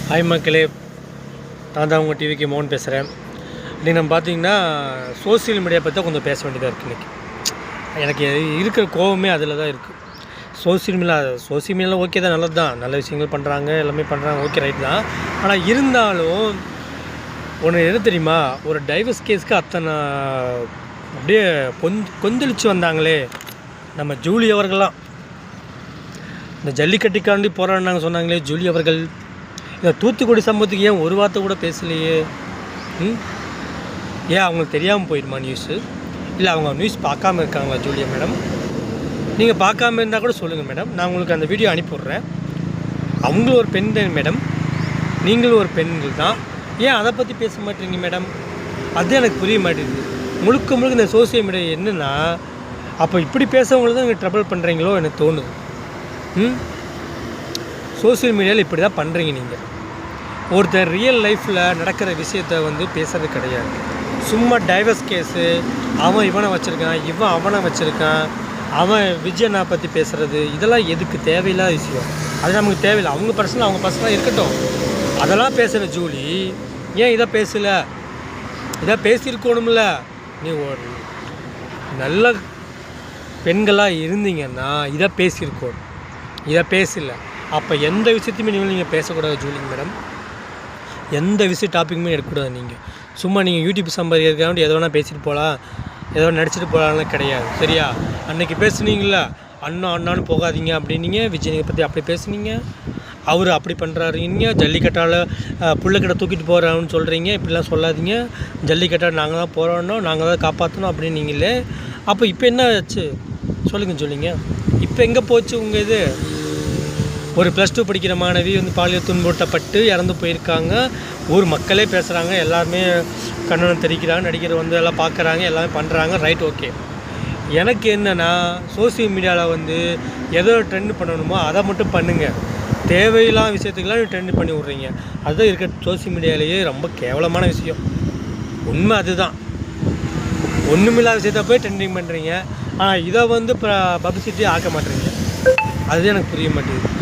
Hi மக்களே, நான் தான் உங்கள் டிவிக்கு மோகன் பேசுகிறேன். இன்றைக்கி நம்ம பார்த்தீங்கன்னா சோசியல் மீடியா பற்றி கொஞ்சம் பேச வேண்டியதாக இருக்குது. இன்றைக்கி எனக்கு இருக்கிற கோவமே அதில் தான் இருக்குது. சோசியல் மீடியாவில் ஓகே தான், நல்லது தான், நல்ல விஷயங்கள் பண்ணுறாங்க, எல்லாமே பண்ணுறாங்க, ஓகே ரைட் தான். ஆனால் இருந்தாலும் ஒன்று என்ன தெரியுமா, ஒரு டைவர்ஸ் கேஸுக்கு அத்தனை அப்படியே கொந்தளிச்சு வந்தாங்களே நம்ம ஜூலி அவர்கள்லாம். இந்த ஜல்லிக்கட்டுக்காண்டி போராடினாங்க சொன்னாங்களே ஜூலி அவர்கள். இந்த தூத்துக்குடி சம்பவத்துக்கு ஏன் ஒரு வார்த்தை கூட பேசலையே? ஏன் அவங்களுக்கு தெரியாமல் போயிடுமா நியூஸு? இல்லை அவங்க நியூஸ் பார்க்காம இருக்காங்களா ஜூலியா மேடம்? நீங்கள் பார்க்காம இருந்தால் கூட சொல்லுங்கள் மேடம், நான் உங்களுக்கு அந்த வீடியோ அனுப்பிவிட்றேன். அவங்களும் ஒரு பெண் தான் மேடம், நீங்களும் ஒரு பெண்கள் தான். ஏன் அதை பற்றி பேச மாட்டேறீங்க மேடம்? அது எனக்கு புரிய மாட்டேங்குது. முழுக்க இந்த சோசியல் மீடியா என்னென்னா, அப்போ இப்படி பேசவங்களை தான் நீங்கள் ட்ரபிள் பண்ணுறீங்களோ எனக்கு தோணுது. சோசியல் மீடியாவில் இப்படி தான் பண்ணுறீங்க நீங்கள். ஒருத்தர் ரியல் லைஃப்பில் நடக்கிற விஷயத்தை பேசுகிறது கிடையாது. சும்மா டைவர்ஸ் கேஸு, அவன் இவனை வச்சுருக்கான், இவன் அவனை வச்சுருக்கான், அவன் விஜயனை பற்றி பேசுகிறது, இதெல்லாம் எதுக்கு? தேவையில்லாத விஷயம். அது நமக்கு தேவையில்லை. அவங்க பர்சனலாக இருக்கட்டும். அதெல்லாம் பேசுகிற ஜூலி ஏன் இதை பேசலை? இதை பேசியிருக்கணும்ல. நீ ஒரு நல்ல பெண்களாக இருந்தீங்கன்னா இதை பேசியிருக்கணும். இதை பேசலை. அப்போ எந்த விஷயத்தையுமே நீங்கள் பேசக்கூடாது ஜூலி மேடம். எந்த டாப்பிக்குமே எடுக்கக்கூடாது. நீங்கள் சும்மா நீங்கள் யூடியூப் சம்பாதிக்கிறதுக்காக எதை வேணால் பேசிட்டு போகலாம், எதோ நடிச்சிட்டு போகலாம்லாம் கிடையாது. சரியா? அன்றைக்கி பேசுனீங்களா, அண்ணான்னு போகாதீங்க அப்படின்னீங்க. விஜயை பற்றி அப்படி பேசுனீங்க, அவர் அப்படி பண்ணுறாருங்க. ஜல்லிக்கட்டால் புள்ளைக்கிட்ட தூக்கிட்டு போகிறான்னு சொல்கிறீங்க. இப்படிலாம் சொல்லாதீங்க. ஜல்லிக்கட்டால் நாங்கள் தான் போராடணும், நாங்கள் தான் காப்பாற்றணும் அப்படின்னீங்களே. அப்போ இப்போ என்ன ஆச்சு சொல்லுங்க. இப்போ எங்கே போச்சு உங்கள் இது? ஒரு +2 படிக்கிற மாணவி பாலியல் துன்புறுத்தப்பட்டு இறந்து போயிருக்காங்க. ஊர் மக்களே பேசுகிறாங்க, எல்லாருமே கண்டனம் தெரிவிக்கிறாங்க, நடிகர் எல்லாம் பார்க்குறாங்க, எல்லாமே பண்ணுறாங்க. Right, okay. எனக்கு என்னென்னா, சோசியல் மீடியாவில் எதோ ட்ரெண்ட் பண்ணணுமோ அதை மட்டும் பண்ணுங்கள். தேவையில்லாத விஷயத்துக்கெல்லாம் ட்ரெண்ட் பண்ணி விட்றீங்க. அதுதான் இருக்கிற சோசியல் மீடியாவிலேயே ரொம்ப கேவலமான விஷயம். உண்மை அதுதான். ஒன்றுமில்லாத விஷயத்த போய் ட்ரெண்டிங் பண்ணுறீங்க. ஆனால் இதை பப்ளிசிட்டி ஆக்க மாட்டேறீங்க. அதுதான் எனக்கு புரிய மாட்டேங்குது.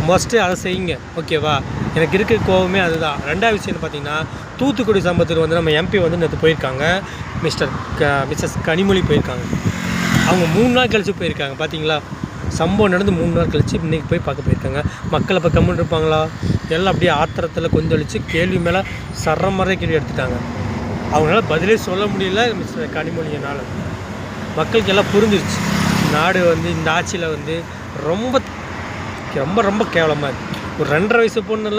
மோஸ்ட்டு அதை செய்யுங்க, ஓகேவா? எனக்கு இருக்கிற கோவமே அதுதான். ரெண்டாவது விஷயம் பார்த்தீங்கன்னா, தூத்துக்குடி சம்பவத்துக்கு நம்ம எம்பி நேற்று போயிருக்காங்க. மிஸ்ஸஸ் கனிமொழி போயிருக்காங்க. அவங்க 3 நாள் கழித்து போயிருக்காங்க. பார்த்தீங்களா? சம்பவம் நடந்து 3 நாள் கழித்து இன்றைக்கி போய் பார்க்க போயிருக்காங்க. மக்கள் இப்போ கம்முன்னு இருப்பாங்களா? எல்லாம் அப்படியே ஆத்திரத்தில் கொந்தளித்து கேள்வி மேலே சரமறை கேள்வி எடுத்துட்டாங்க. அவங்களால பதிலே சொல்ல முடியல மிஸ்டர் கனிமொழியினால். மக்களுக்கு எல்லாம் புரிஞ்சிருச்சு. நாடு இந்த ஆட்சியில் ரொம்ப ரொம்ப ரொம்ப கேவலமாக இருக்குது. ஒரு 2.5 வயசு பொண்ணு